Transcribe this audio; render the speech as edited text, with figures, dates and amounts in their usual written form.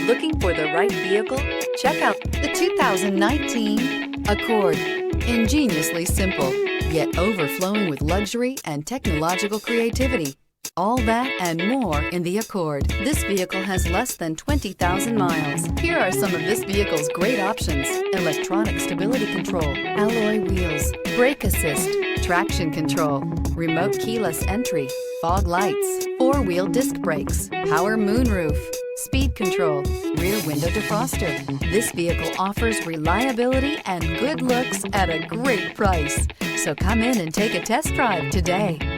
Looking for the right vehicle? Check out the 2019 Accord. Ingeniously simple, yet overflowing with luxury and technological creativity. All that and more in the Accord. This vehicle has less than 20,000 miles. Here are some of this vehicle's great options: electronic stability control, alloy wheels, brake assist, traction control, remote keyless entry, fog lights, four-wheel disc brakes, power moonroof, speed control, rear window defroster. This vehicle offers reliability and good looks at a great price. So come in and take a test drive today.